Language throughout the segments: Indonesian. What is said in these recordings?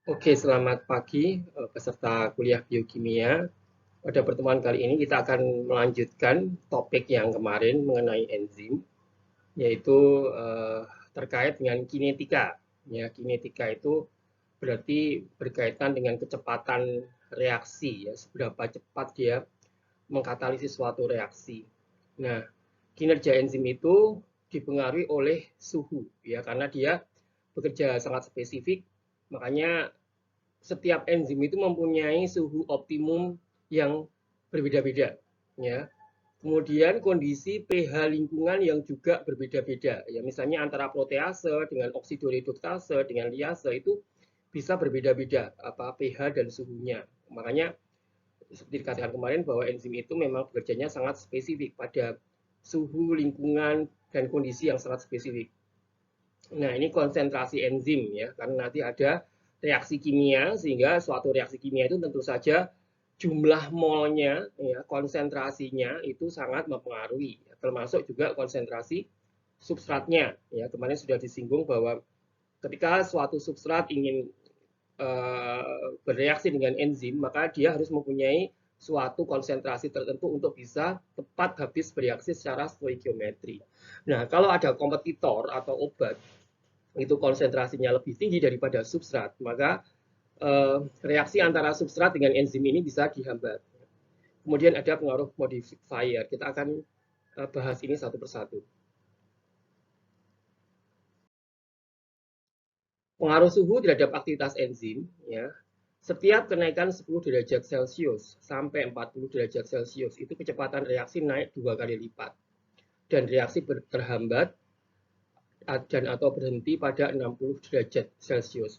Oke, selamat pagi peserta kuliah biokimia. Pada pertemuan kali ini kita akan melanjutkan topik yang kemarin mengenai enzim, yaitu terkait dengan kinetika. Ya, kinetika itu berarti berkaitan dengan kecepatan reaksi, ya, seberapa cepat dia mengkatalisis suatu reaksi. Nah, kinerja enzim itu dipengaruhi oleh suhu, ya, karena dia bekerja sangat spesifik, makanya setiap enzim itu mempunyai suhu optimum yang berbeda-beda, ya. Kemudian kondisi pH lingkungan yang juga berbeda-beda, ya, misalnya antara protease dengan oksidoreduktase dengan liase itu bisa berbeda-beda apa pH dan suhunya. Makanya seperti dikatakan kemarin bahwa enzim itu memang bekerjanya sangat spesifik pada suhu lingkungan dan kondisi yang sangat spesifik. Nah, ini konsentrasi enzim, ya, karena nanti ada reaksi kimia, sehingga suatu reaksi kimia itu tentu saja jumlah molnya, ya, konsentrasinya itu sangat mempengaruhi, ya, termasuk juga konsentrasi substratnya. Ya, kemarin sudah disinggung bahwa ketika suatu substrat ingin bereaksi dengan enzim, maka dia harus mempunyai suatu konsentrasi tertentu untuk bisa tepat habis bereaksi secara stoikiometri. Nah, kalau ada kompetitor atau obat itu konsentrasinya lebih tinggi daripada substrat, maka reaksi antara substrat dengan enzim ini bisa dihambat. Kemudian ada pengaruh modifier. Kita akan bahas ini satu persatu. Pengaruh suhu terhadap aktivitas enzim, ya. Setiap kenaikan 10 derajat Celcius sampai 40 derajat Celcius itu kecepatan reaksi naik 2 kali lipat. Dan reaksi terhambat dan atau berhenti pada 60 derajat Celcius.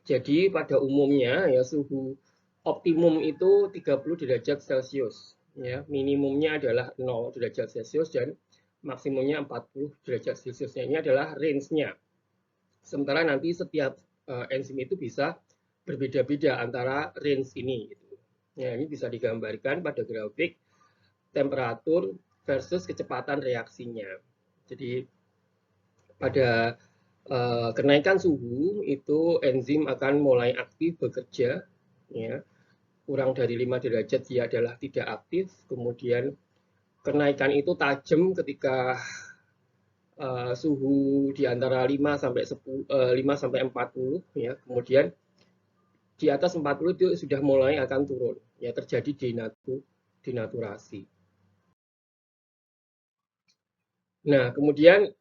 Jadi pada umumnya ya suhu optimum itu 30 derajat Celcius, ya. Minimumnya adalah 0 derajat Celcius dan maksimumnya 40 derajat Celcius. Ini adalah range-nya. Sementara nanti setiap enzim itu bisa berbeda-beda antara range ini gitu. Ya, ini bisa digambarkan pada grafik temperatur versus kecepatan reaksinya. Jadi pada kenaikan suhu itu enzim akan mulai aktif bekerja, ya. Kurang dari 5 derajat dia adalah tidak aktif. Kemudian kenaikan itu tajam ketika suhu di antara 5 sampai 10, 5 sampai 40, ya. Kemudian di atas 40 itu sudah mulai akan turun, ya, terjadi denaturasi. Nah, kemudian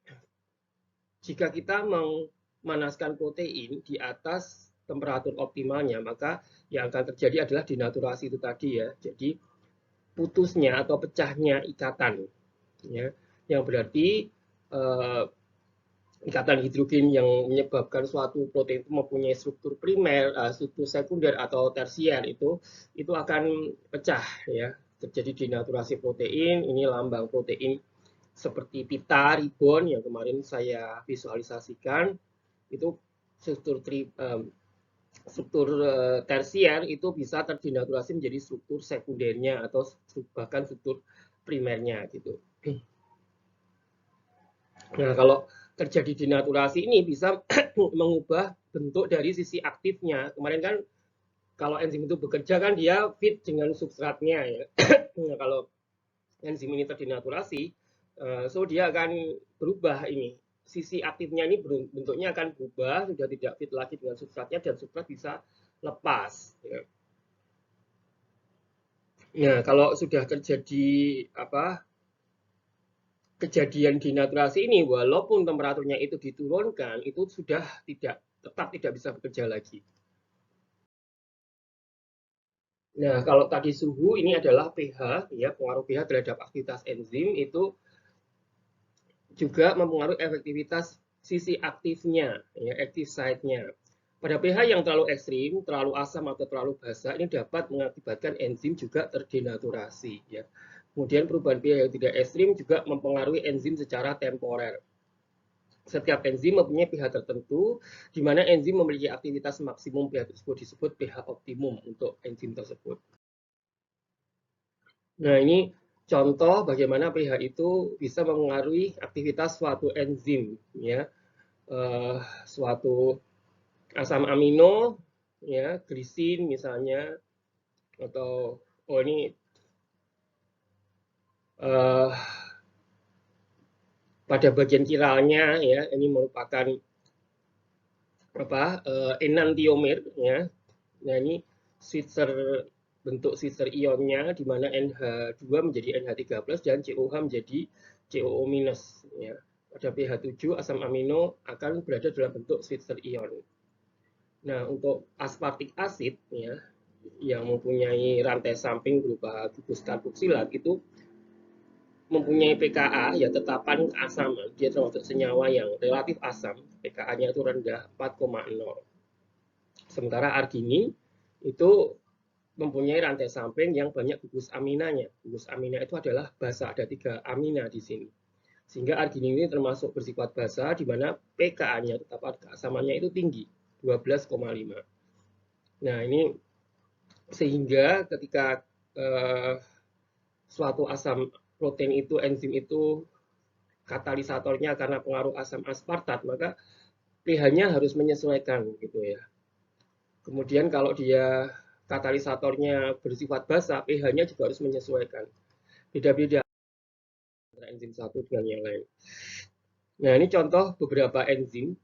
jika kita memanaskan protein di atas temperatur optimalnya, maka yang akan terjadi adalah denaturasi itu tadi, ya. Jadi putusnya atau pecahnya ikatan, ya, yang berarti ikatan hidrogen yang menyebabkan suatu protein itu mempunyai struktur primer, struktur sekunder atau tersier itu akan pecah, ya. Terjadi denaturasi protein. Ini lambang protein seperti pita, ribon yang kemarin saya visualisasikan itu struktur tersier itu bisa terdenaturasi menjadi struktur sekundernya atau bahkan struktur primernya gitu. Nah, kalau terjadi denaturasi ini bisa mengubah bentuk dari sisi aktifnya. Kemarin kan kalau enzim itu bekerja kan dia fit dengan substratnya, ya. Nah, kalau enzim ini terdenaturasi, so dia akan berubah ini. Sisi aktifnya ini bentuknya akan berubah, sudah tidak fit lagi dengan substratnya dan substrat bisa lepas, ya. Nah, kalau sudah terjadi kejadian denaturasi ini, walaupun temperaturnya itu diturunkan, itu sudah tetap tidak bisa bekerja lagi. Nah, kalau tadi suhu ini adalah pH, ya, pengaruh pH terhadap aktivitas enzim itu juga mempengaruhi efektivitas sisi aktifnya, ya, active site-nya. Pada pH yang terlalu ekstrim, terlalu asam atau terlalu basa, ini dapat mengakibatkan enzim juga terdenaturasi, ya. Kemudian perubahan pH yang tidak ekstrim juga mempengaruhi enzim secara temporer. Setiap enzim mempunyai pH tertentu, di mana enzim memiliki aktivitas maksimum pH tersebut disebut pH optimum untuk enzim tersebut. Nah, ini contoh bagaimana pH itu bisa mempengaruhi aktivitas suatu enzim, ya. Suatu asam amino ya, glisin misalnya, atau oh ini uh, pada bagian kiralnya ya, ini merupakan apa enantiomer ya. Nah ini switcher, bentuk switcher ionnya di mana NH2 menjadi NH3+ dan COH menjadi COO- ya. Pada pH 7 asam amino akan berada dalam bentuk switcher ion. Nah, untuk aspartik acid ya yang mempunyai rantai samping berupa gugus karboksilat itu mempunyai pKa ya tetapan keasaman. Dia termasuk senyawa yang relatif asam, pKa-nya itu rendah 4,0. Sementara arginin itu mempunyai rantai samping yang banyak gugus aminanya. Gugus amina itu adalah basa, ada 3 amina di sini. Sehingga arginin ini termasuk bersifat basa di mana pKa-nya tetapan keasamannya itu tinggi, 12,5. Nah, ini sehingga ketika suatu asam protein itu, enzim itu katalisatornya karena pengaruh asam aspartat, maka pH-nya harus menyesuaikan gitu ya. Kemudian kalau dia katalisatornya bersifat basa, pH-nya juga harus menyesuaikan. Beda-beda antara enzim satu dengan yang lain. Nah, ini contoh beberapa enzim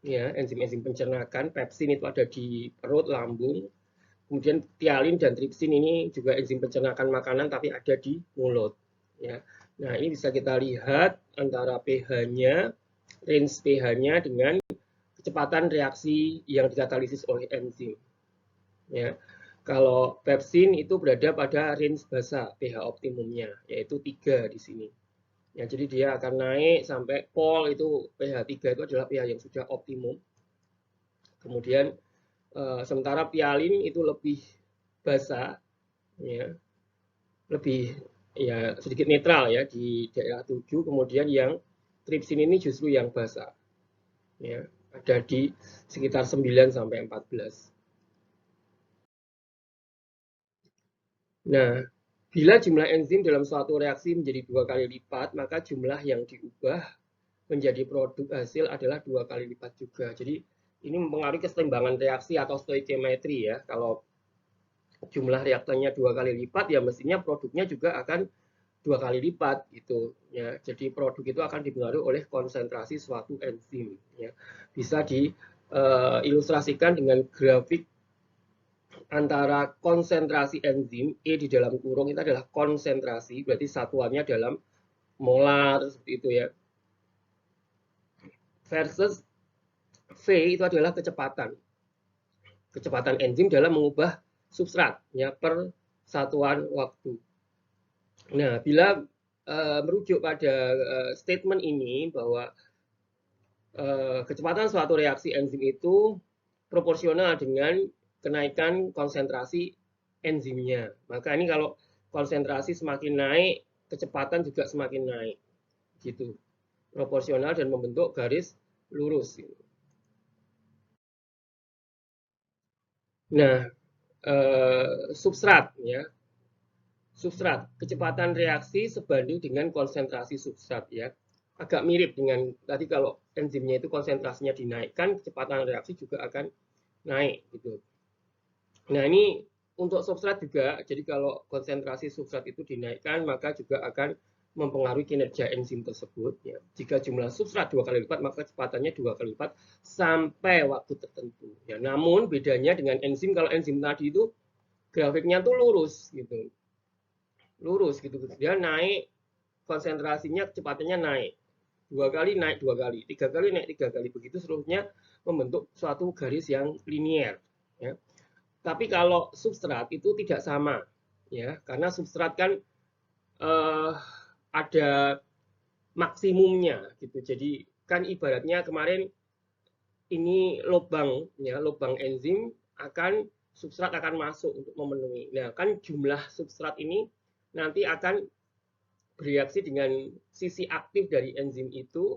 ya, enzim-enzim pencernakan. Pepsin itu ada di perut, lambung. Kemudian tialin dan tripsin ini juga enzim pencernakan makanan tapi ada di mulut ya. Nah, ini bisa kita lihat antara pH-nya, range pH-nya dengan kecepatan reaksi yang dikatalisis oleh enzim. Ya. Kalau pepsin itu berada pada range basa pH optimumnya, yaitu 3 di sini. Ya, jadi dia akan naik sampai pol itu pH 3 itu adalah pH yang sudah optimum. Kemudian sementara pialin itu lebih basa, ya, lebih ya sedikit netral ya di daerah 7. Kemudian yang tripsin ini justru yang basa, ya, ada di sekitar 9 sampai 14. Nah, bila jumlah enzim dalam suatu reaksi menjadi 2 kali lipat, maka jumlah yang diubah menjadi produk hasil adalah 2 kali lipat juga. Jadi ini mempengaruhi keseimbangan reaksi atau stoichiometry ya. Kalau jumlah reaktannya 2 kali lipat, ya mestinya produknya juga akan 2 kali lipat gitu ya. Jadi produk itu akan dipengaruhi oleh konsentrasi suatu enzim ya. Bisa diilustrasikan dengan grafik antara konsentrasi enzim E di dalam kurung itu adalah konsentrasi, berarti satuannya dalam molar seperti itu ya. Versus V itu adalah kecepatan. Kecepatan enzim dalam mengubah substrat ya per satuan waktu. Nah, bila merujuk pada statement ini bahwa kecepatan suatu reaksi enzim itu proporsional dengan kenaikan konsentrasi enzimnya. Maka ini kalau konsentrasi semakin naik, kecepatan juga semakin naik. Gitu. Proporsional dan membentuk garis lurus. Nah, substrat ya. Substrat, kecepatan reaksi sebanding dengan konsentrasi substrat ya. Agak mirip dengan tadi kalau enzimnya itu konsentrasinya dinaikkan, kecepatan reaksi juga akan naik gitu. Nah, ini untuk substrat juga, jadi kalau konsentrasi substrat itu dinaikkan, maka juga akan mempengaruhi kinerja enzim tersebut. Ya. Jika jumlah substrat 2 kali lipat, maka kecepatannya 2 kali lipat sampai waktu tertentu. Ya, namun bedanya dengan enzim, kalau enzim tadi itu grafiknya tuh lurus gitu. Lurus gitu. Dia naik, konsentrasinya kecepatannya naik. 2 kali naik 2 kali, 3 kali naik 3 kali. Begitu seluruhnya membentuk suatu garis yang linier. Ya. Tapi kalau substrat itu tidak sama, ya, karena substrat kan ada maksimumnya, gitu. Jadi kan ibaratnya kemarin ini lubang, ya, lubang enzim akan substrat akan masuk untuk memenuhi. Nah, kan jumlah substrat ini nanti akan bereaksi dengan sisi aktif dari enzim itu,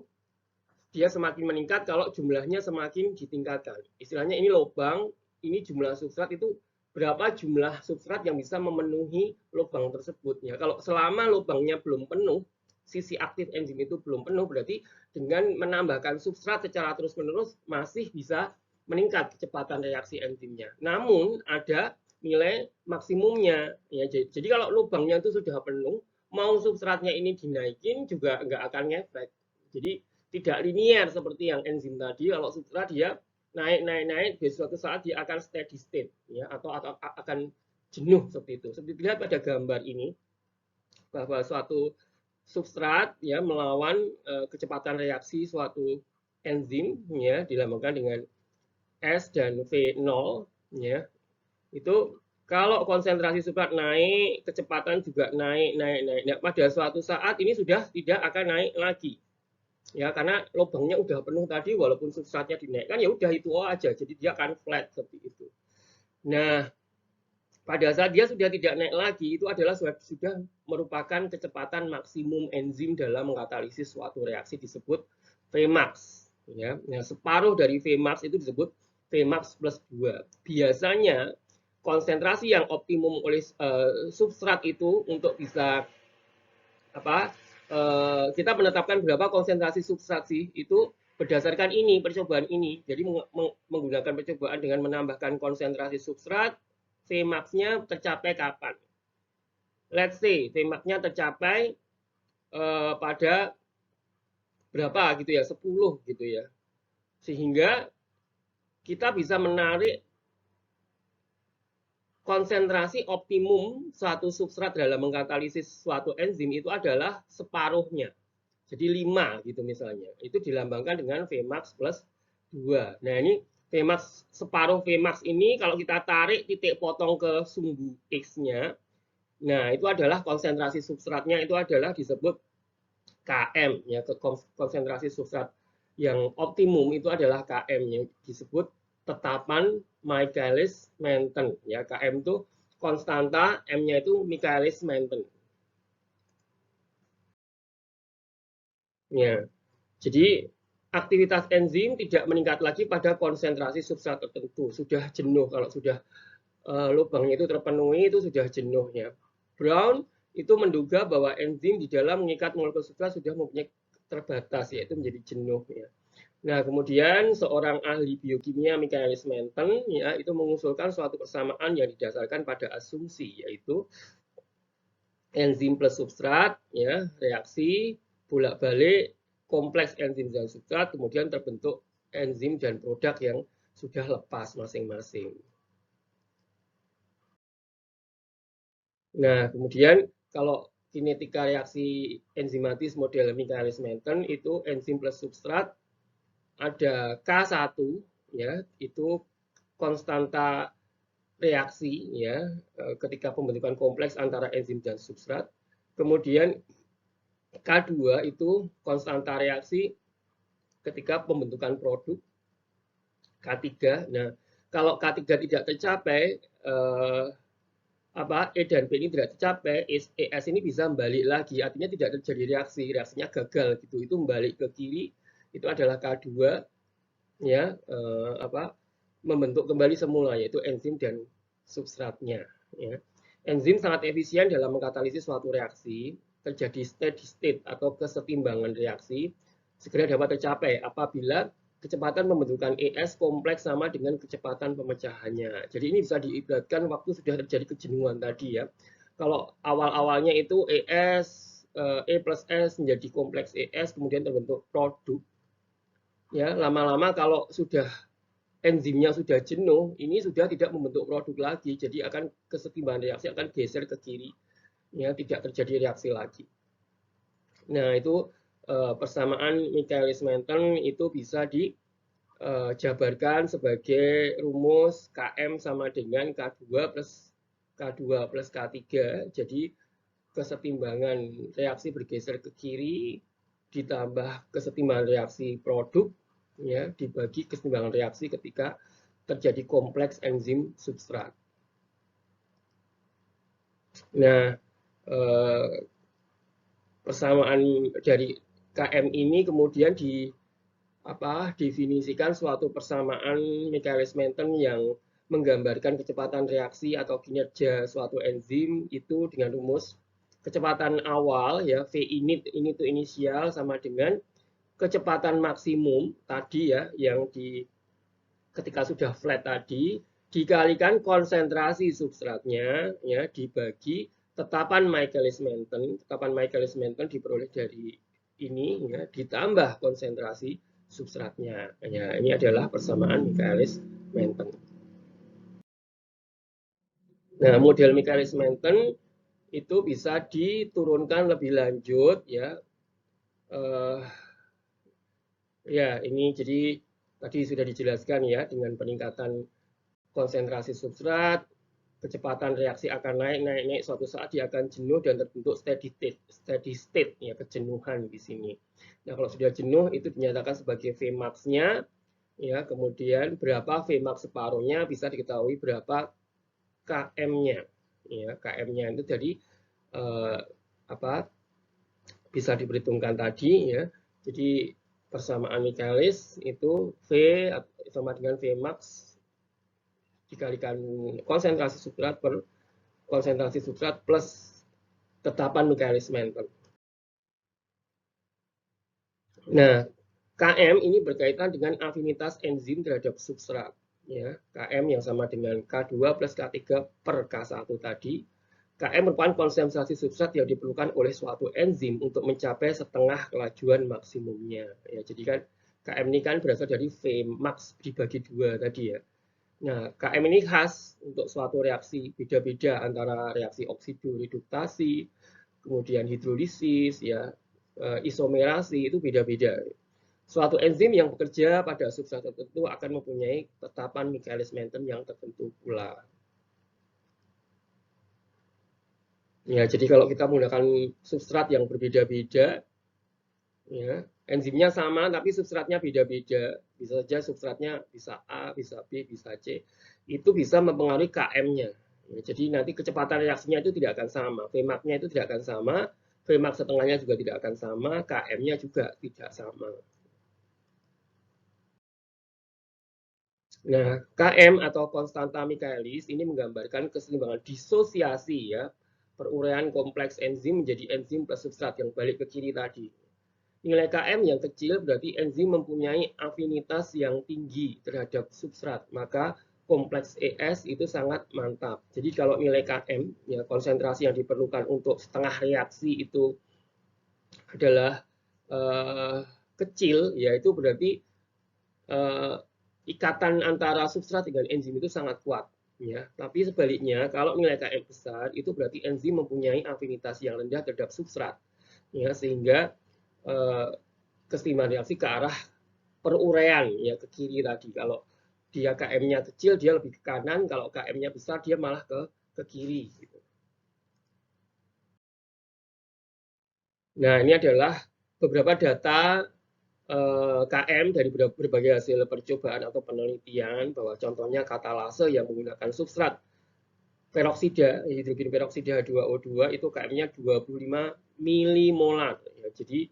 dia semakin meningkat kalau jumlahnya semakin ditingkatkan. Istilahnya ini lubang, ini jumlah substrat itu berapa jumlah substrat yang bisa memenuhi lubang tersebut. Ya, kalau selama lubangnya belum penuh, sisi aktif enzim itu belum penuh, berarti dengan menambahkan substrat secara terus-menerus masih bisa meningkat kecepatan reaksi enzimnya. Namun ada nilai maksimumnya ya. Jadi kalau lubangnya itu sudah penuh, mau substratnya ini dinaikin juga nggak akan ngefek. Jadi tidak linear seperti yang enzim tadi. Kalau substrat dia naik, di suatu saat dia akan steady state ya, atau akan jenuh seperti itu. Seperti dilihat pada gambar ini bahwa suatu substrat ya melawan kecepatan reaksi suatu enzim ya dilambangkan dengan S dan V0 ya. Itu kalau konsentrasi substrat naik, kecepatan juga naik. Nah, pada suatu saat ini sudah tidak akan naik lagi. Ya, karena lubangnya udah penuh tadi, walaupun substratnya dinaikkan, ya udah itu aja. Jadi dia akan flat seperti itu. Nah, pada saat dia sudah tidak naik lagi, itu adalah sudah merupakan kecepatan maksimum enzim dalam mengkatalisis suatu reaksi disebut Vmax. Ya, nah, separuh dari Vmax itu disebut Vmax plus 2. Biasanya konsentrasi yang optimum oleh substrat itu untuk bisa apa kita menetapkan berapa konsentrasi substrat sih itu berdasarkan ini percobaan ini. Jadi menggunakan percobaan dengan menambahkan konsentrasi substrat, Vmax-nya tercapai kapan? Let's say Vmax-nya tercapai pada berapa gitu ya, 10 gitu ya. Sehingga kita bisa menarik konsentrasi optimum suatu substrat dalam mengkatalisis suatu enzim itu adalah separuhnya. Jadi 5 gitu misalnya. Itu dilambangkan dengan Vmax plus 2. Nah ini Vmax, separuh Vmax ini kalau kita tarik titik potong ke sumbu X-nya, nah itu adalah konsentrasi substratnya itu adalah disebut Km ya, konsentrasi substrat yang optimum itu adalah Km yang disebut tetapan Michaelis-Menten ya. Km itu konstanta, M-nya itu Michaelis-Menten. Ya. Jadi aktivitas enzim tidak meningkat lagi pada konsentrasi substrat tertentu. Sudah jenuh kalau sudah lubangnya itu terpenuhi itu sudah jenuhnya. Brown itu menduga bahwa enzim di dalam mengikat molekul substrat sudah mempunyai terbatas yaitu menjadi jenuh ya. Nah, kemudian seorang ahli biokimia Michaelis-Menten ya itu mengusulkan suatu persamaan yang didasarkan pada asumsi yaitu enzim plus substrat ya, reaksi bolak-balik kompleks enzim dan substrat kemudian terbentuk enzim dan produk yang sudah lepas masing-masing. Nah, kemudian kalau kinetika reaksi enzimatis model Michaelis-Menten itu enzim plus substrat ada K1 ya, itu konstanta reaksi ya ketika pembentukan kompleks antara enzim dan substrat. Kemudian K2 itu konstanta reaksi ketika pembentukan produk. K3. Nah, kalau K3 tidak tercapai E dan B ini tidak tercapai, ES ini bisa balik lagi, artinya tidak terjadi reaksi, reaksinya gagal gitu. Itu balik ke kiri, itu adalah K2 ya membentuk kembali semula yaitu enzim dan substratnya ya. Enzim sangat efisien dalam mengkatalisis suatu reaksi, terjadi steady state atau kesetimbangan reaksi segera dapat tercapai apabila kecepatan pembentukan ES kompleks sama dengan kecepatan pemecahannya. Jadi ini bisa diibaratkan waktu sudah terjadi kejenuhan tadi ya. Kalau awal-awalnya itu ES, E plus S menjadi kompleks ES, kemudian terbentuk produk. Ya, lama-lama kalau sudah enzimnya sudah jenuh, ini sudah tidak membentuk produk lagi, jadi akan kesetimbangan reaksi akan geser ke kiri, ya tidak terjadi reaksi lagi. Nah itu persamaan Michaelis-Menten itu bisa dijabarkan sebagai rumus Km sama dengan K2 plus K3. Jadi kesetimbangan reaksi bergeser ke kiri ditambah kesetimbangan reaksi produk ya dibagi kesetimbangan reaksi ketika terjadi kompleks enzim substrat. Nah, persamaan dari Km ini kemudian definisikan suatu persamaan Michaelis-Menten yang menggambarkan kecepatan reaksi atau kinerja suatu enzim itu dengan rumus kecepatan awal ya V init ini itu inisial sama dengan kecepatan maksimum tadi ya yang ketika sudah flat tadi dikalikan konsentrasi substratnya ya dibagi tetapan Michaelis-Menten. Tetapan Michaelis-Menten diperoleh dari ini ya ditambah konsentrasi substratnya. Ya, ini adalah persamaan Michaelis-Menten. Nah, model Michaelis-Menten itu bisa diturunkan lebih lanjut ya. Ya, ini jadi tadi sudah dijelaskan ya dengan peningkatan konsentrasi substrat, kecepatan reaksi akan naik, suatu saat dia akan jenuh dan terbentuk steady state ya, kejenuhan di sini. Nah, kalau sudah jenuh itu dinyatakan sebagai Vmax-nya ya, kemudian berapa Vmax separuhnya bisa diketahui berapa km-nya. Ya, km-nya itu jadi bisa diperhitungkan tadi ya. Jadi persamaan Michaelis itu V sama dengan Vmax dikalikan konsentrasi substrat per konsentrasi substrat plus tetapan Michaelis-Menten. Nah, Km ini berkaitan dengan afinitas enzim terhadap substrat. Ya, Km yang sama dengan K2 plus K3 per K1 tadi. Km merupakan konsentrasi substrat yang diperlukan oleh suatu enzim untuk mencapai setengah kelajuan maksimumnya. Ya, jadi kan Km ini kan berasal dari Vmax dibagi 2 tadi ya. Nah, Km ini khas untuk suatu reaksi beda-beda antara reaksi oksidoreduktasi, kemudian hidrolisis, ya, isomerasi itu beda-beda. Suatu enzim yang bekerja pada substrat tertentu akan mempunyai tetapan Michaelis-Menten yang tertentu pula. Ya, jadi kalau kita menggunakan substrat yang berbeda-beda, ya, enzimnya sama tapi substratnya beda-beda. Bisa saja substratnya bisa A, bisa B, bisa C. Itu bisa mempengaruhi Km-nya. Ya, jadi nanti kecepatan reaksinya itu tidak akan sama. Vmax-nya itu tidak akan sama. Vmax setengahnya juga tidak akan sama. Km-nya juga tidak sama. Nah, Km atau konstanta Michaelis ini menggambarkan keseimbangan disosiasi ya. Peruraian kompleks enzim menjadi enzim plus substrat yang balik ke kiri tadi. Nilai Km yang kecil berarti enzim mempunyai afinitas yang tinggi terhadap substrat, maka kompleks ES itu sangat mantap. Jadi kalau nilai Km, ya konsentrasi yang diperlukan untuk setengah reaksi itu adalah kecil, yaitu berarti ikatan antara substrat dengan enzim itu sangat kuat. Ya, tapi sebaliknya kalau nilai Km besar itu berarti enzim mempunyai afinitas yang rendah terhadap substrat, ya sehingga keseimbangan reaksi ke arah peruraian ya ke kiri tadi. Kalau dia Km-nya kecil dia lebih ke kanan, kalau Km-nya besar dia malah ke kiri gitu. Nah, ini adalah beberapa data Km dari berbagai hasil percobaan atau penelitian bahwa contohnya katalase yang menggunakan substrat peroksida, hidrogen peroksida H2O2 itu Km-nya 25 milimolar. Ya, jadi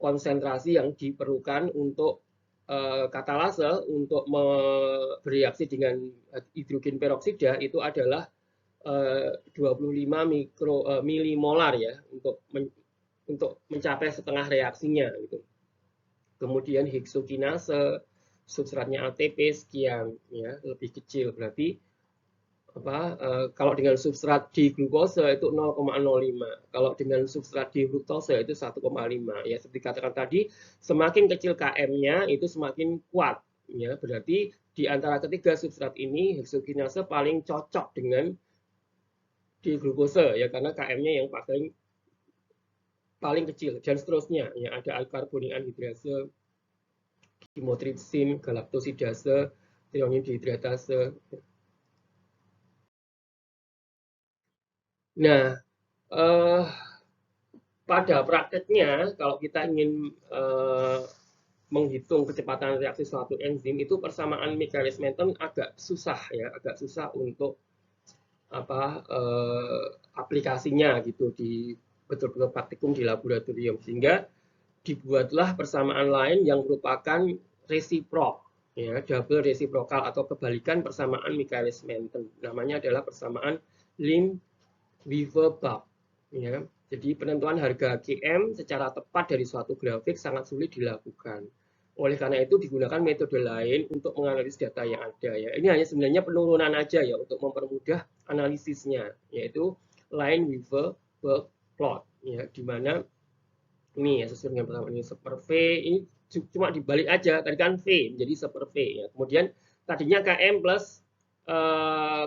konsentrasi yang diperlukan untuk katalase untuk bereaksi dengan hidrogen peroksida itu adalah 25 milimolar ya untuk mencapai setengah reaksinya gitu. Kemudian heksokinase substratnya ATP sekian ya, lebih kecil berarti kalau dengan substrat di glukosa itu 0,05, kalau dengan substrat di fruktosa itu 1,5. Ya, seperti katakan tadi, semakin kecil Km-nya itu semakin kuat. Ya, berarti di antara ketiga substrat ini heksokinase paling cocok dengan di glukosa ya karena Km-nya yang paling kecil dan seterusnya. Ya, ada alkarbonik anhidrase, chymotrypsin, galaktosidase, threonine dihidratase. Nah, pada prakteknya kalau kita ingin menghitung kecepatan reaksi suatu enzim itu persamaan Michaelis-Menten agak susah ya, agak susah untuk aplikasinya gitu di betul-betul praktikum di laboratorium sehingga dibuatlah persamaan lain yang merupakan resiprok ya, double resiprokal atau kebalikan persamaan Michaelis-Menten. Namanya adalah persamaan Lim-Weaver-Buck ya. Jadi penentuan harga Km secara tepat dari suatu grafik sangat sulit dilakukan. Oleh karena itu digunakan metode lain untuk menganalisis data yang ada ya. Ini hanya sebenarnya penurunan aja ya untuk mempermudah analisisnya, yaitu line Weaver Burk plot ya, di mana ini ya sesuai dengan pertama ini super V, ini cuma dibalik aja, tadi kan V menjadi super V ya. Kemudian tadinya KM plus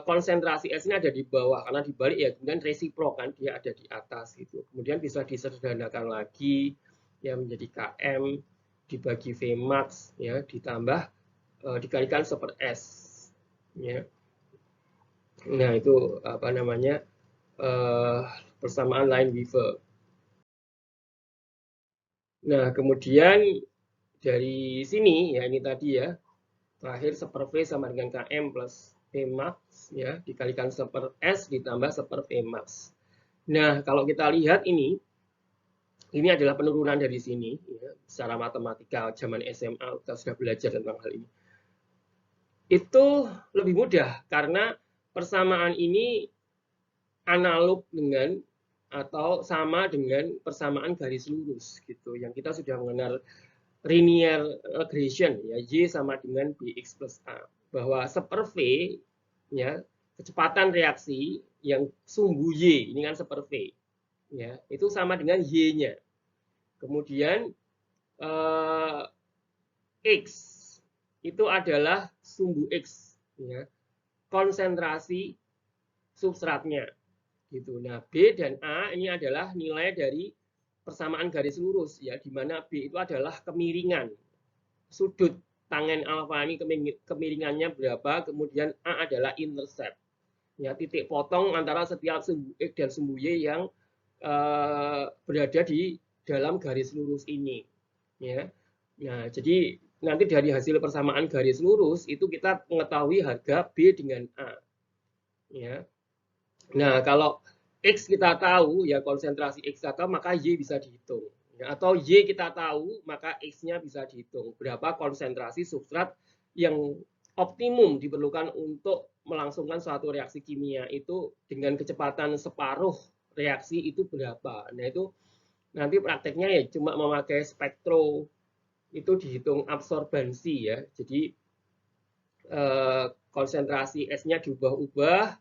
konsentrasi S ini ada di bawah karena dibalik ya, kemudian resiprok kan dia ada di atas gitu. Kemudian bisa disederhanakan lagi ya menjadi KM dibagi V max ya ditambah dikalikan super S ya. Nah itu apa namanya persamaan line Weaver. Nah kemudian dari sini ya ini tadi ya terakhir super V sama dengan KM plus V max ya dikalikan super S ditambah super V max. Nah kalau kita lihat ini adalah penurunan dari sini ya, secara matematika zaman SMA kita sudah belajar tentang hal ini. Itu lebih mudah karena persamaan ini analog dengan atau sama dengan persamaan garis lurus gitu yang kita sudah mengenal linear regression ya Y sama dengan Bx plus A bahwa super V ya kecepatan reaksi yang sumbu Y ini kan super V ya itu sama dengan Y-nya kemudian X itu adalah sumbu X ya konsentrasi substratnya gitu. Nah, B dan A ini adalah nilai dari persamaan garis lurus ya, di mana B itu adalah kemiringan sudut tangen alfa ini kemiringannya berapa, kemudian A adalah intercept ya titik potong antara setiap sumbu X dan sumbu Y yang berada di dalam garis lurus ini ya. Nah, jadi nanti dari hasil persamaan garis lurus itu kita mengetahui harga B dengan A ya. Nah, kalau X kita tahu, ya konsentrasi X kita tahu, maka Y bisa dihitung. Ya, atau Y kita tahu, maka X-nya bisa dihitung. Berapa konsentrasi substrat yang optimum diperlukan untuk melangsungkan suatu reaksi kimia itu dengan kecepatan separuh reaksi itu berapa. Nah, itu nanti prakteknya ya cuma memakai spektro, itu dihitung absorbansi ya. Jadi konsentrasi S-nya diubah-ubah,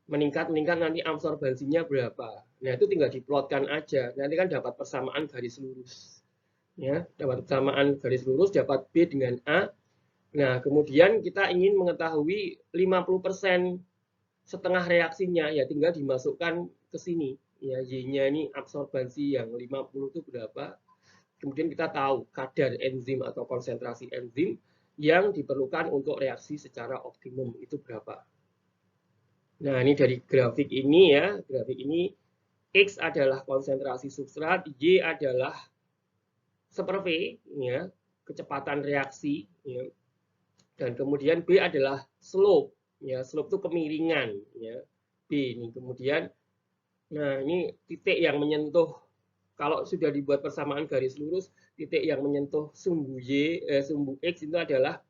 meningkat nanti absorbansinya berapa. Nah, itu tinggal diplotkan aja. Nanti kan dapat persamaan garis lurus. Ya, dapat persamaan garis lurus dapat B dengan A. Nah, kemudian kita ingin mengetahui 50% setengah reaksinya ya tinggal dimasukkan ke sini. Ya, Y-nya ini absorbansi yang 50 itu berapa? Kemudian kita tahu kadar enzim atau konsentrasi enzim yang diperlukan untuk reaksi secara optimum itu berapa. Nah, ini dari grafik ini ya, grafik ini X adalah konsentrasi substrat, Y adalah super V, ya, kecepatan reaksi, ya, dan kemudian B adalah slope, ya, slope itu kemiringan, ya, B ini kemudian, nah ini titik yang menyentuh, kalau sudah dibuat persamaan garis lurus, titik yang menyentuh sumbu Y, sumbu X itu adalah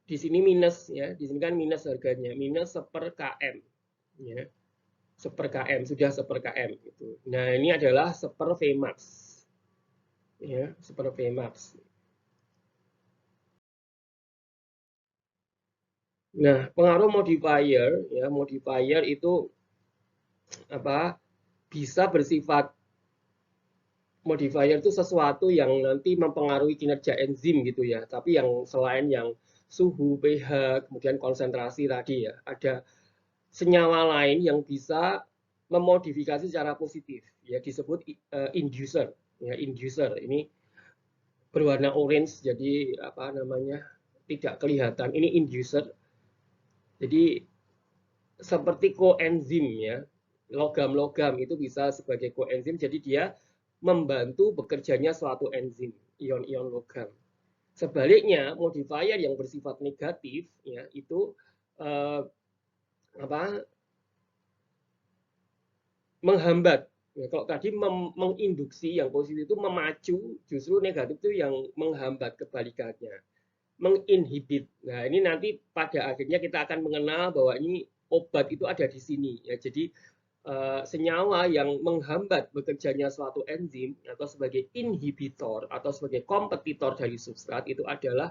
di sini minus, ya, di sini kan minus harganya, minus seper km, ya. Seper km sudah seper km gitu. Nah ini adalah seper Vmax ya seper Vmax. Nah pengaruh modifier ya modifier itu apa bisa bersifat modifier itu sesuatu yang nanti mempengaruhi kinerja enzim gitu ya. Tapi yang selain yang suhu, pH, kemudian konsentrasi tadi ya ada senyawa lain yang bisa memodifikasi secara positif ya disebut inducer ya inducer ini berwarna orange jadi apa namanya tidak kelihatan ini inducer jadi seperti koenzim ya logam-logam itu bisa sebagai koenzim jadi dia membantu bekerjanya suatu enzim ion-ion logam sebaliknya modifier yang bersifat negatif ya itu apa menghambat. Ya, kalau tadi menginduksi yang positif itu memacu, justru negatif itu yang menghambat kebalikannya, menginhibit. Nah ini nanti pada akhirnya kita akan mengenal bahwa ini obat itu ada di sini. Ya, jadi senyawa yang menghambat bekerjanya suatu enzim atau sebagai inhibitor atau sebagai kompetitor dari substrat itu adalah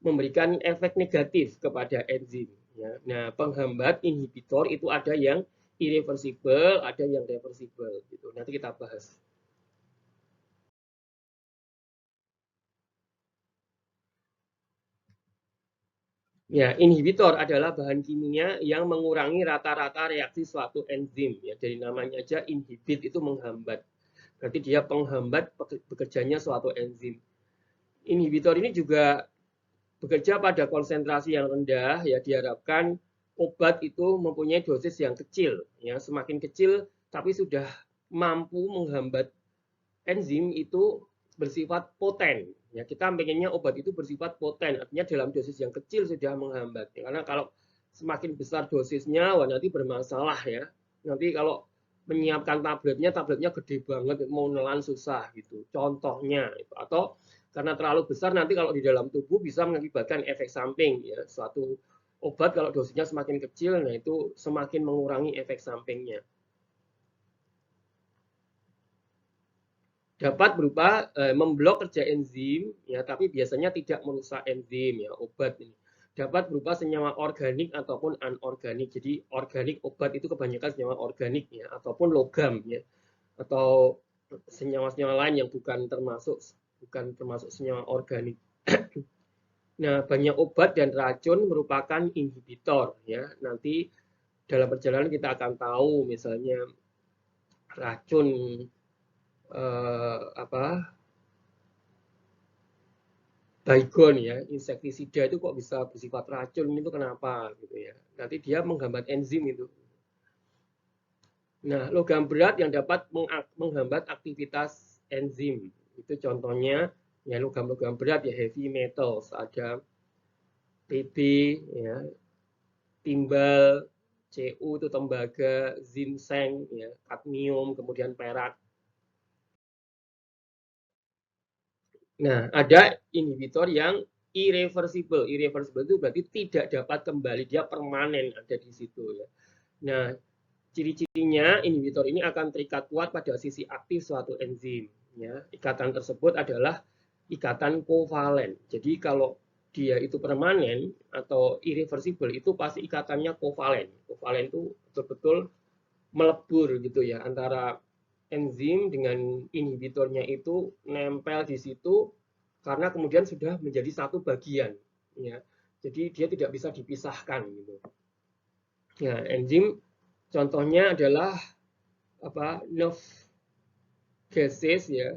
memberikan efek negatif kepada enzim. Ya. Nah, penghambat inhibitor itu ada yang irreversible, ada yang reversible. Gitu. Nanti kita bahas. Ya, inhibitor adalah bahan kimia yang mengurangi rata-rata reaksi suatu enzim. Ya, dari namanya aja inhibit itu menghambat. Berarti dia penghambat bekerjanya suatu enzim. Inhibitor ini juga bekerja pada konsentrasi yang rendah. Ya, diharapkan obat itu mempunyai dosis yang kecil. Ya, semakin kecil tapi sudah mampu menghambat enzim itu bersifat poten. Ya, kita pengennya obat itu bersifat poten, artinya dalam dosis yang kecil sudah menghambat. Ya, karena kalau semakin besar dosisnya, wah nanti bermasalah ya. Nanti kalau menyiapkan tabletnya gede banget, mau nelan susah gitu. Contohnya, atau karena terlalu besar nanti kalau di dalam tubuh bisa mengakibatkan efek samping ya. Suatu obat kalau dosisnya semakin kecil, nah itu semakin mengurangi efek sampingnya. Dapat berupa memblok kerja enzim ya, tapi biasanya tidak merusak enzim ya obat ini. Dapat berupa senyawa organik ataupun anorganik. Jadi organik obat itu kebanyakan senyawa organik ya ataupun logam ya atau senyawa-senyawa lain yang bukan termasuk senyawa organik. Nah, banyak obat dan racun merupakan inhibitor ya. Nanti dalam perjalanan kita akan tahu misalnya racun apa baygon ya, insektisida itu kok bisa bersifat racun itu kenapa gitu ya. Nanti dia menghambat enzim itu. Nah, logam berat yang dapat menghambat aktivitas enzim. Itu contohnya ya logam-logam berat ya heavy metals, ada Tb ya, timbal, Cu itu tembaga, ginseng ya, kadmium, kemudian perak. Nah, ada inhibitor yang irreversible. Irreversible itu berarti tidak dapat kembali, dia permanen ada di situ ya. Nah, ciri-cirinya inhibitor ini akan terikat kuat pada sisi aktif suatu enzim ya. Ikatan tersebut adalah ikatan kovalen. Jadi kalau dia itu permanen atau irreversible itu pasti ikatannya kovalen. Kovalen itu betul-betul melebur gitu ya antara enzim dengan inhibitornya itu nempel di situ karena kemudian sudah menjadi satu bagian ya. Jadi dia tidak bisa dipisahkan gitu. Ya, enzim contohnya adalah apa nerve gases ya,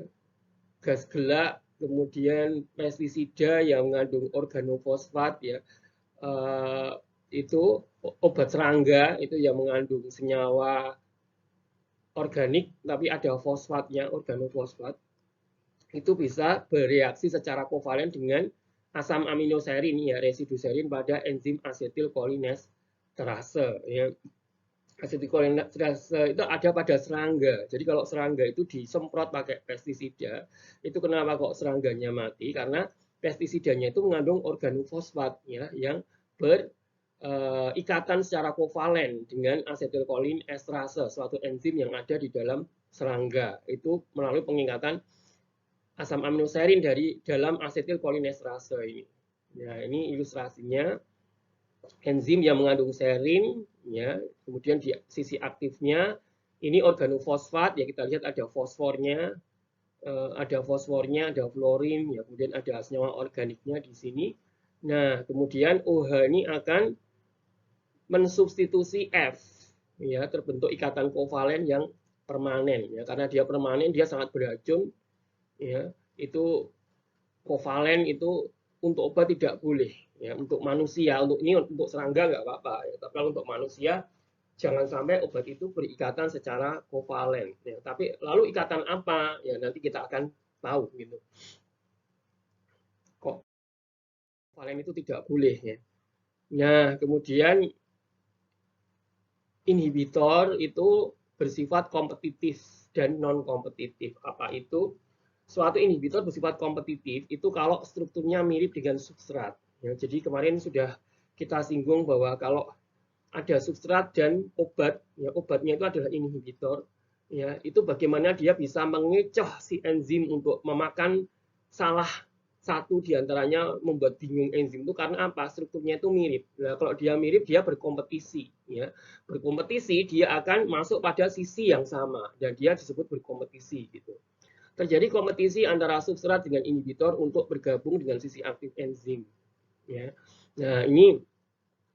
gas gelak, kemudian pestisida yang mengandung organofosfat ya. Itu obat serangga itu yang mengandung senyawa organik tapi ada fosfatnya, organofosfat. Itu bisa bereaksi secara kovalen dengan asam aminoserin ya, residu serin pada enzim asetilkolinesterase ya. Asetilkolinesterase itu ada pada serangga. Jadi kalau serangga itu disemprot pakai pestisida, itu kenapa kok serangganya mati? Karena pestisidanya itu mengandung organofosfat ya yang berikatan secara kovalen dengan asetilkolinesterase, suatu enzim yang ada di dalam serangga. Itu melalui pengikatan asam aminoserin dari dalam asetilkolinesterase ini. Ya, ini ilustrasinya enzim yang mengandung serin ya, kemudian di sisi aktifnya ini organofosfat ya, kita lihat ada fosfornya, ada fluorin ya, kemudian ada senyawa organiknya di sini. Nah, kemudian OH ini akan mensubstitusi F ya, terbentuk ikatan kovalen yang permanen ya, karena dia permanen dia sangat beracun ya, itu kovalen itu untuk obat tidak boleh ya, untuk manusia, untuk serangga nggak apa-apa ya, tapi kalau untuk manusia jangan sampai obat itu berikatan secara kovalen ya. Tapi lalu ikatan apa ya, nanti kita akan tahu gitu kok kovalen itu tidak boleh ya. Nah, kemudian inhibitor itu bersifat kompetitif dan non kompetitif. Apa itu? Suatu inhibitor bersifat kompetitif itu kalau strukturnya mirip dengan substrat. Ya, jadi kemarin sudah kita singgung bahwa kalau ada substrat dan obat, ya obatnya itu adalah inhibitor, ya itu bagaimana dia bisa mengecoh si enzim untuk memakan salah satu diantaranya, membuat bingung enzim itu karena apa? Strukturnya itu mirip. Nah, kalau dia mirip, dia berkompetisi, ya berkompetisi dia akan masuk pada sisi yang sama dan dia disebut berkompetisi gitu. Terjadi kompetisi antara substrat dengan inhibitor untuk bergabung dengan sisi aktif enzim, ya. Nah, ini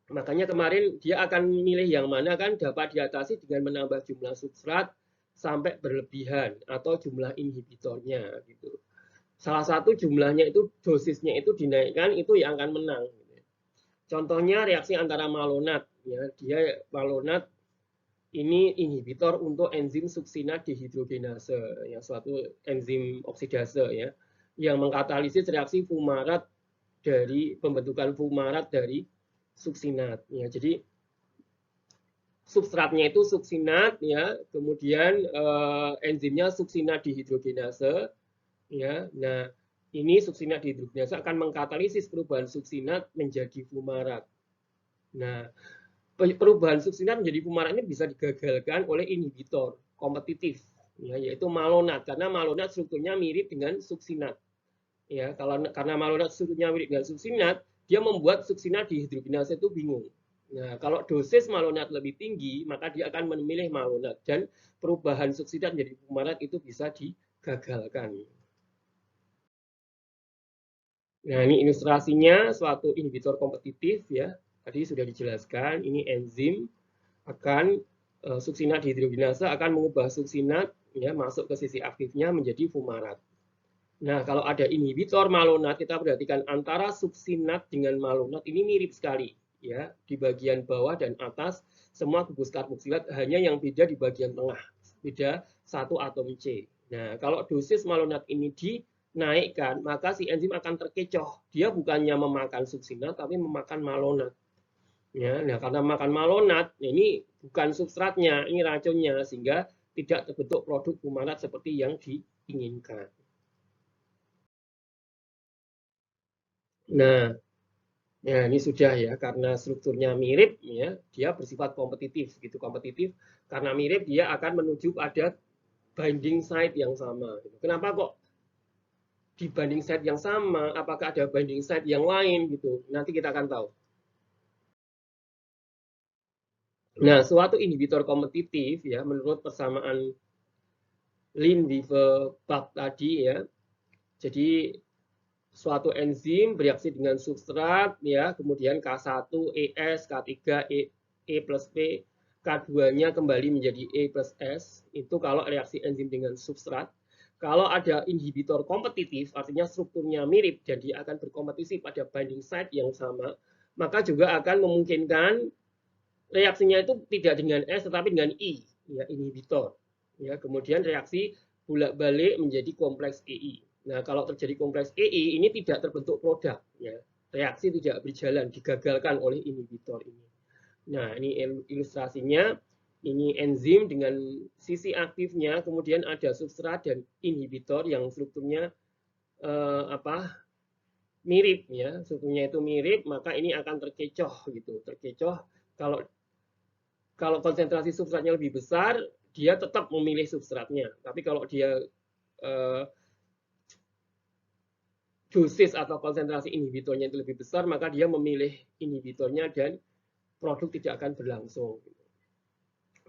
makanya kemarin dia akan milih yang mana kan dapat diatasi dengan menambah jumlah substrat sampai berlebihan atau jumlah inhibitornya gitu. Salah satu jumlahnya itu dosisnya itu dinaikkan itu yang akan menang. Contohnya reaksi antara malonat ya, dia malonat ini inhibitor untuk enzim suksinat dehidrogenase yang suatu enzim oksidase ya yang mengkatalisis reaksi fumarat dari pembentukan fumarat dari suksinat ya. Jadi substratnya itu suksinat ya, kemudian enzimnya suksinat dihidrogenase ya. Nah, ini suksinat dihidrogenase akan mengkatalisis perubahan suksinat menjadi fumarat. Nah, perubahan suksinat menjadi fumarat ini bisa digagalkan oleh inhibitor kompetitif ya, yaitu malonat karena malonat strukturnya mirip dengan suksinat. Ya, karena malonat strukturnya mirip dengan suksinat, dia membuat suksinat dihidrogenase itu bingung. Nah, kalau dosis malonat lebih tinggi, maka dia akan memilih malonat dan perubahan suksinat menjadi fumarat itu bisa digagalkan. Nah, ini ilustrasinya suatu inhibitor kompetitif ya. Tadi sudah dijelaskan, ini enzim akan suksinat dihidrogenase akan mengubah suksinat ya masuk ke sisi aktifnya menjadi fumarat. Nah, kalau ada inhibitor malonat, kita perhatikan antara suksinat dengan malonat ini mirip sekali. Ya, di bagian bawah dan atas semua gugus karboksilat, hanya yang beda di bagian tengah, beda satu atom C. Nah, kalau dosis malonat ini dinaikkan, maka si enzim akan terkecoh. Dia bukannya memakan suksinat, tapi memakan malonat. Ya, nah karena makan malonat, ini bukan substratnya, ini racunnya, sehingga tidak terbentuk produk fumarat seperti yang diinginkan. Nah, ya ini sudah ya karena strukturnya mirip ya, dia bersifat kompetitif gitu. Kompetitif karena mirip dia akan menuju pada binding site yang sama. Kenapa kok di binding site yang sama? Apakah ada binding site yang lain gitu? Nanti kita akan tahu. Nah, suatu inhibitor kompetitif ya menurut persamaan Lin-Weaver-Buck tadi ya. Jadi suatu enzim bereaksi dengan substrat ya, kemudian K1 ES, K3 E plus P, K2-nya kembali menjadi E plus S, itu kalau reaksi enzim dengan substrat. Kalau ada inhibitor kompetitif, artinya strukturnya mirip dan dia akan berkompetisi pada binding site yang sama, maka juga akan memungkinkan reaksinya itu tidak dengan S tetapi dengan I, ya inhibitor. Ya, kemudian reaksi bolak-balik menjadi kompleks EI. Nah, kalau terjadi kompleks EI ini tidak terbentuk produk, ya. Reaksi tidak berjalan, digagalkan oleh inhibitor ini. Nah, ini ilustrasinya. Ini enzim dengan sisi aktifnya, kemudian ada substrat dan inhibitor yang strukturnya mirip ya, strukturnya itu mirip, maka ini akan terkecoh gitu, terkecoh kalau konsentrasi substratnya lebih besar, dia tetap memilih substratnya. Tapi kalau dia dosis atau konsentrasi inhibitornya itu lebih besar, maka dia memilih inhibitornya dan produk tidak akan berlangsung.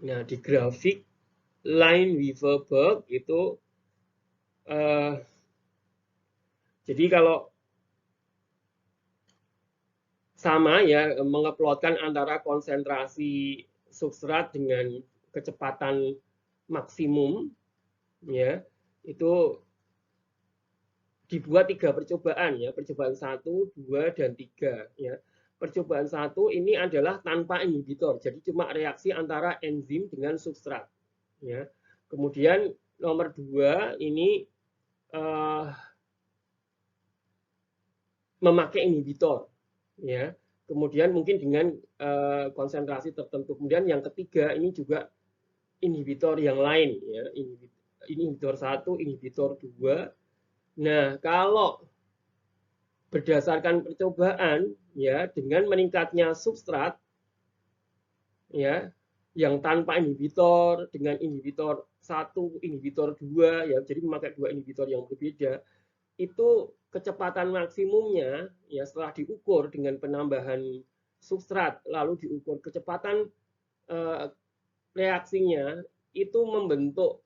Nah, di grafik Lin-Weaver-Buck itu, jadi kalau sama ya, mengeplotkan antara konsentrasi substrat dengan kecepatan maksimum, ya itu dibuat 3 percobaan ya, percobaan 1, 2, dan 3 ya. Percobaan 1 ini adalah tanpa inhibitor, jadi cuma reaksi antara enzim dengan substrat ya. Kemudian nomor 2 ini memakai inhibitor ya. Kemudian mungkin dengan konsentrasi tertentu. Kemudian yang ketiga ini juga inhibitor yang lain ya, inhibitor 1, inhibitor 2. Nah, kalau berdasarkan percobaan ya dengan meningkatnya substrat ya, yang tanpa inhibitor dengan inhibitor 1, inhibitor 2 ya, jadi memakai 2 inhibitor yang berbeda, itu kecepatan maksimumnya ya setelah diukur dengan penambahan substrat lalu diukur kecepatan reaksinya itu membentuk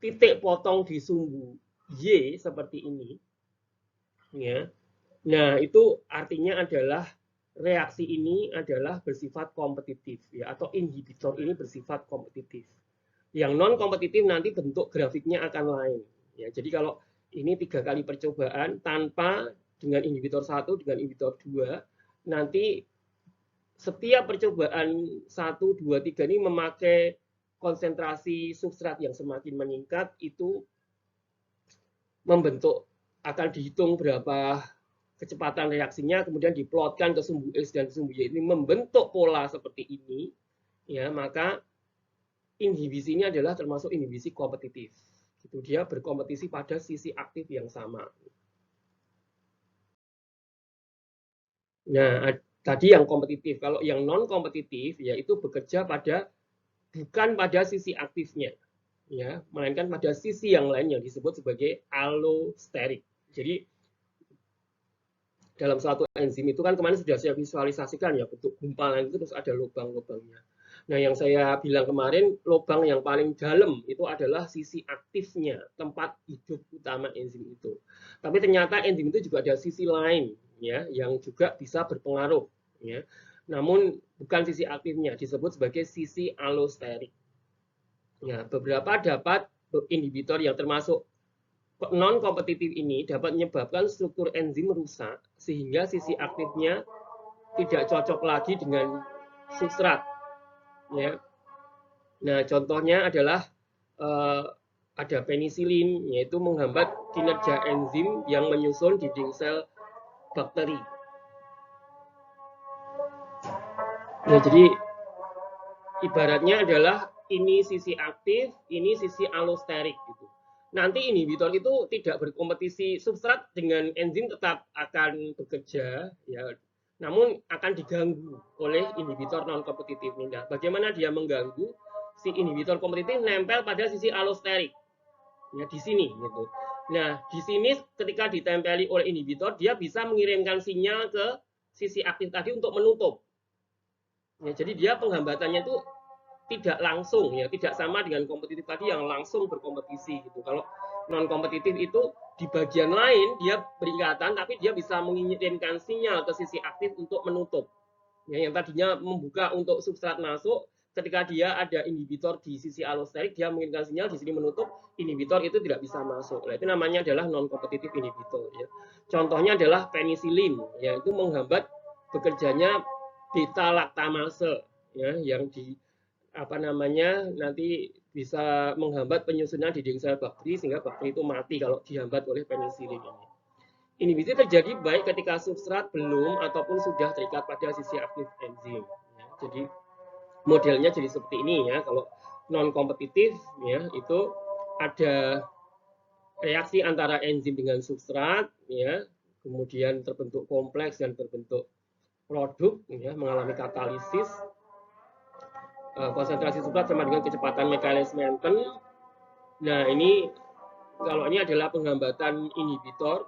titik potong di sumbu Y seperti ini ya. Nah, itu artinya adalah reaksi ini adalah bersifat kompetitif ya, atau inhibitor ini bersifat kompetitif. Yang non kompetitif nanti bentuk grafiknya akan lain ya. Jadi kalau ini 3 kali percobaan tanpa dengan inhibitor 1 dengan inhibitor 2, nanti setiap percobaan 1, 2, 3 ini memakai konsentrasi substrat yang semakin meningkat, itu membentuk, akan dihitung berapa kecepatan reaksinya, kemudian diplotkan ke sumbu X dan sumbu Y ini membentuk pola seperti ini, ya maka inhibisi ini adalah termasuk inhibisi kompetitif. Gitu, dia berkompetisi pada sisi aktif yang sama. Nah, tadi yang kompetitif. Kalau yang non kompetitif, yaitu bekerja bukan pada sisi aktifnya, ya, melainkan pada sisi yang lain yang disebut sebagai allosterik. Jadi dalam suatu enzim itu kan kemarin sudah saya visualisasikan ya, bentuk gumpalan itu terus ada lubang-lubangnya. Nah, yang saya bilang kemarin, lubang yang paling dalam itu adalah sisi aktifnya, tempat hidup utama enzim itu. Tapi ternyata enzim itu juga ada sisi lain ya, yang juga bisa berpengaruh ya. Namun bukan sisi aktifnya, disebut sebagai sisi allosterik. Nah, beberapa dapat inhibitor yang termasuk non kompetitif ini dapat menyebabkan struktur enzim rusak sehingga sisi aktifnya tidak cocok lagi dengan substrat ya. Nah, contohnya adalah ada penisilin, yaitu menghambat kinerja enzim yang menyusun dinding sel bakteri. Nah, jadi ibaratnya adalah ini sisi aktif, ini sisi allosterik gitu. Nanti inhibitor itu tidak berkompetisi, substrat dengan enzim tetap akan bekerja ya, namun akan diganggu oleh inhibitor non kompetitif. Nah, bagaimana dia mengganggu? Si inhibitor kompetitif nempel pada sisi allosterik ya, di sini gitu. Nah, di sini ketika ditempeli oleh inhibitor, dia bisa mengirimkan sinyal ke sisi aktif tadi untuk menutup ya, jadi dia penghambatannya itu tidak langsung ya, tidak sama dengan kompetitif tadi yang langsung berkompetisi gitu. Kalau non kompetitif itu di bagian lain dia beringatan, tapi dia bisa mengirimkan sinyal ke sisi aktif untuk menutup. Ya, yang tadinya membuka untuk substrat masuk, ketika dia ada inhibitor di sisi allosterik, dia mengirimkan sinyal di sini menutup, inhibitor itu tidak bisa masuk. Nah, itu namanya adalah non kompetitif inhibitor ya. Contohnya adalah penisilin, yaitu menghambat bekerjanya beta laktamase ya, yang di nanti bisa menghambat penyusunan dinding sel bakteri sehingga bakteri itu mati kalau dihambat oleh penisilin ini. Inhibisi terjadi baik ketika substrat belum ataupun sudah terikat pada sisi aktif enzim. Ya, jadi modelnya jadi seperti ini ya. Kalau non kompetitif ya itu ada reaksi antara enzim dengan substrat ya, kemudian terbentuk kompleks dan terbentuk produk ya, mengalami katalisis. Konsentrasi substrat sama dengan kecepatan Michaelis Menten. Nah, ini kalau ini adalah penghambatan inhibitor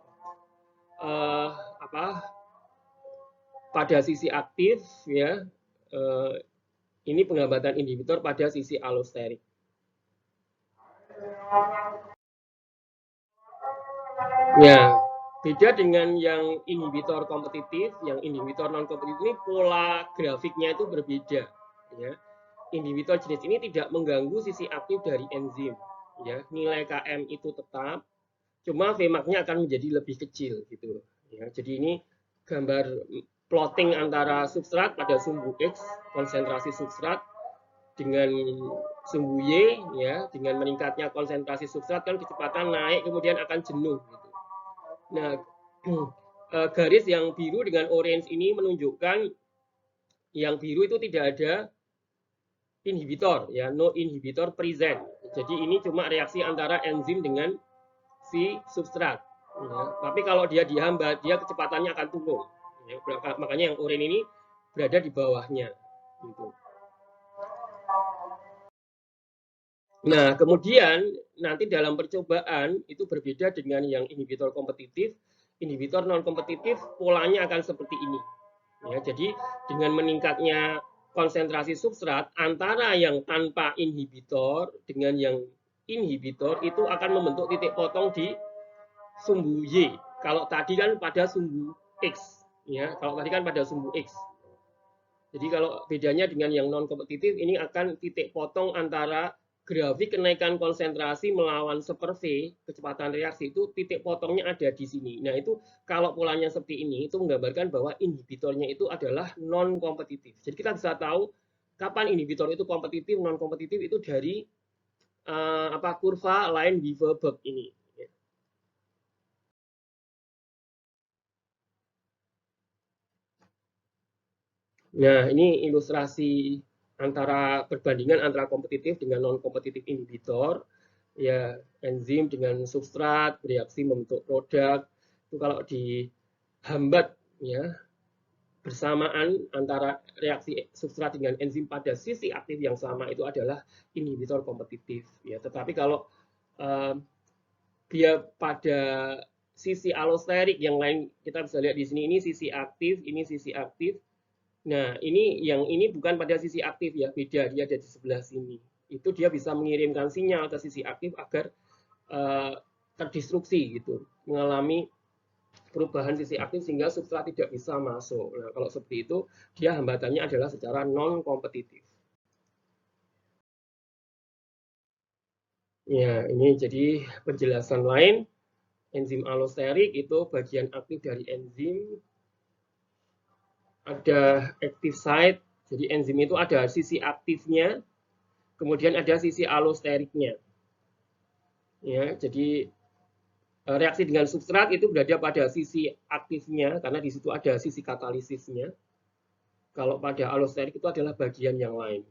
pada sisi aktif ya. Ini penghambatan inhibitor pada sisi allosterik. Ya, beda dengan yang inhibitor kompetitif, yang inhibitor non kompetitif ini pola grafiknya itu berbeda ya. Inhibitor jenis ini tidak mengganggu sisi aktif dari enzim ya. Nilai Km itu tetap, cuma Vmax-nya akan menjadi lebih kecil gitu ya. Jadi ini gambar plotting antara substrat pada sumbu X, konsentrasi substrat dengan sumbu Y ya, dengan meningkatnya konsentrasi substrat kan kecepatan naik kemudian akan jenuh gitu. Nah, garis yang biru dengan orange ini menunjukkan yang biru itu tidak ada inhibitor ya, no inhibitor present. Jadi ini cuma reaksi antara enzim dengan si substrat ya. Tapi kalau dia dihambat, dia kecepatannya akan turun ya. Makanya yang oranye ini berada di bawahnya Gitu. Nah, kemudian nanti dalam percobaan itu berbeda dengan yang inhibitor kompetitif. Inhibitor non kompetitif polanya akan seperti ini. Ya, jadi dengan meningkatnya konsentrasi substrat antara yang tanpa inhibitor dengan yang inhibitor itu akan membentuk titik potong di sumbu Y. Kalau tadi kan pada sumbu X, ya. Kalau tadi kan pada sumbu X. Jadi kalau bedanya dengan yang non kompetitif ini akan titik potong antara grafik kenaikan konsentrasi melawan super V, kecepatan reaksi itu titik potongnya ada di sini. Nah, itu kalau polanya seperti ini itu menggambarkan bahwa inhibitornya itu adalah non kompetitif. Jadi kita bisa tahu kapan inhibitor itu kompetitif, non kompetitif itu dari kurva line Weaver-Burg ini. Nah, ini ilustrasi antara perbandingan antara kompetitif dengan non kompetitif inhibitor. Ya, enzim dengan substrat bereaksi membentuk produk. Itu kalau dihambat ya bersamaan antara reaksi substrat dengan enzim pada sisi aktif yang sama itu adalah inhibitor kompetitif ya. Tetapi kalau dia pada sisi allosterik yang lain kita bisa lihat di sini ini sisi aktif, ini sisi aktif. Nah, ini bukan pada sisi aktif ya, beda dia ada di sebelah sini. Itu dia bisa mengirimkan sinyal ke sisi aktif agar terdistruksi gitu, mengalami perubahan sisi aktif sehingga substrat tidak bisa masuk. Nah, kalau seperti itu, dia hambatannya adalah secara non kompetitif. Ya, ini jadi penjelasan lain. Enzim allosterik itu bagian aktif dari enzim. Ada active site, jadi enzim itu ada sisi aktifnya, kemudian ada sisi allosteriknya. Ya, jadi reaksi dengan substrat itu berada pada sisi aktifnya karena di situ ada sisi katalisisnya. Kalau pada allosterik itu adalah bagian yang lain.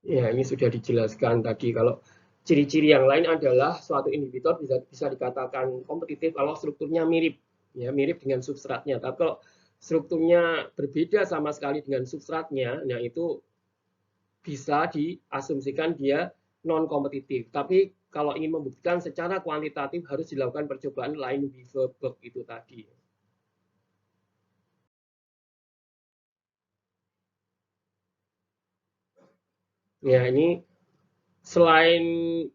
Ya, ini sudah dijelaskan tadi. Kalau ciri-ciri yang lain adalah suatu inhibitor bisa dikatakan kompetitif kalau strukturnya mirip, ya mirip dengan substratnya. Tapi kalau strukturnya berbeda sama sekali dengan substratnya, nah itu bisa diasumsikan dia non kompetitif. Tapi kalau ingin membuktikan secara kuantitatif harus dilakukan percobaan line Weaver-Burg itu tadi. Ya, ini selain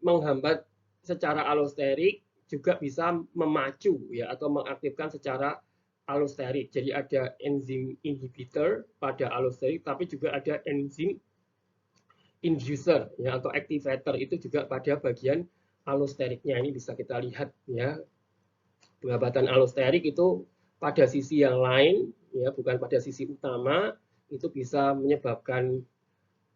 menghambat secara allosterik juga bisa memacu ya atau mengaktifkan secara allosterik. Jadi ada enzim inhibitor pada allosterik tapi juga ada enzim inducer ya atau activator itu juga pada bagian allosteriknya. Ini bisa kita lihat ya. Penghambatan allosterik itu pada sisi yang lain ya bukan pada sisi utama itu bisa menyebabkan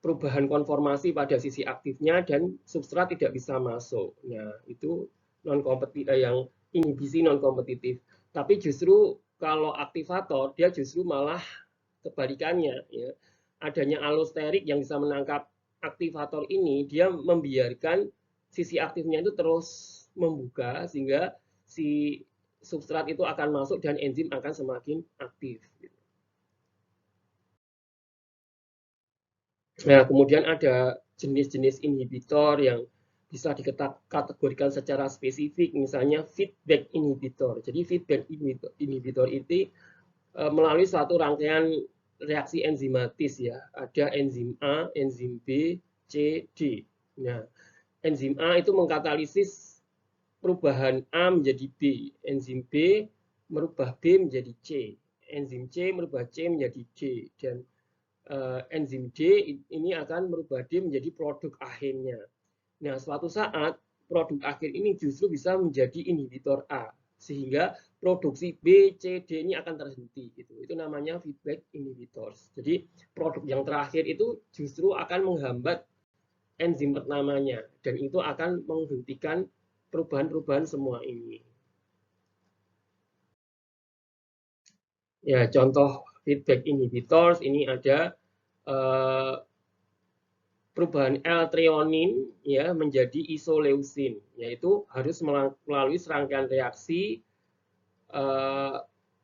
perubahan konformasi pada sisi aktifnya dan substrat tidak bisa masuk. Nah, itu non kompetitif yang inhibisi non kompetitif. Tapi justru kalau aktivator dia justru malah kebalikannya ya. Adanya allosterik yang bisa menangkap aktivator ini dia membiarkan sisi aktifnya itu terus membuka sehingga si substrat itu akan masuk dan enzim akan semakin aktif. Nah, kemudian ada jenis-jenis inhibitor yang bisa dikategorikan secara spesifik, misalnya feedback inhibitor. Jadi feedback inhibitor itu melalui suatu rangkaian reaksi enzimatis ya. Ada enzim A, enzim B, C, D. Nah, enzim A itu mengkatalisis perubahan A menjadi B, enzim B merubah B menjadi C, enzim C merubah C menjadi D, dan enzim D ini akan merubah D menjadi produk akhirnya. Nah, suatu saat produk akhir ini justru bisa menjadi inhibitor A, sehingga produksi B, C, D ini akan terhenti. Itu namanya feedback inhibitors. Jadi produk yang terakhir itu justru akan menghambat enzim pertamanya, dan itu akan menghentikan perubahan-perubahan semua ini. Ya, contoh feedback inhibitors ini ada perubahan L-treonin ya menjadi isoleusin, yaitu harus melalui serangkaian eh,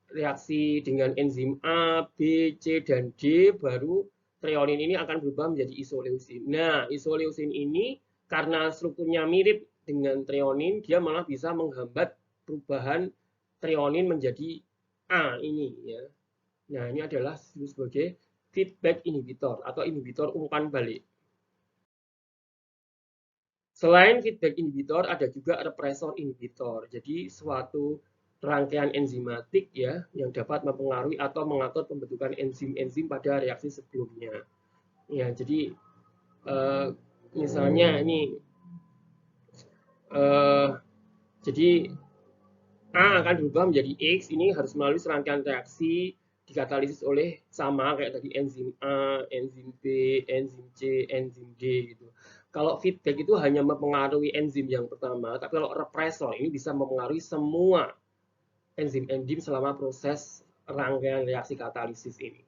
reaksi dengan enzim A, B, C, dan D, baru treonin ini akan berubah menjadi isoleusin. Nah, isoleusin ini karena strukturnya mirip dengan treonin, dia malah bisa menghambat perubahan treonin menjadi A ini ya. Nah, ini adalah sebagai feedback inhibitor atau inhibitor umpan balik. Selain feedback inhibitor, ada juga repressor inhibitor. Jadi suatu rangkaian enzimatik ya yang dapat mempengaruhi atau mengatur pembentukan enzim-enzim pada reaksi sebelumnya. Ya, jadi misalnya ini jadi A akan berubah menjadi X, ini harus melalui serangkaian reaksi dikatalisis oleh sama kayak tadi enzim A, enzim B, enzim C, enzim D gitu. Kalau feedback itu hanya mempengaruhi enzim yang pertama, tapi kalau repressor ini bisa mempengaruhi semua enzim-enzim selama proses rangkaian reaksi katalisis ini.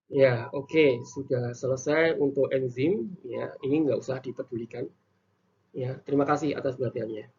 Ya, oke, sudah selesai untuk enzim. Ya, ini nggak usah dipedulikan. Ya, terima kasih atas perhatiannya.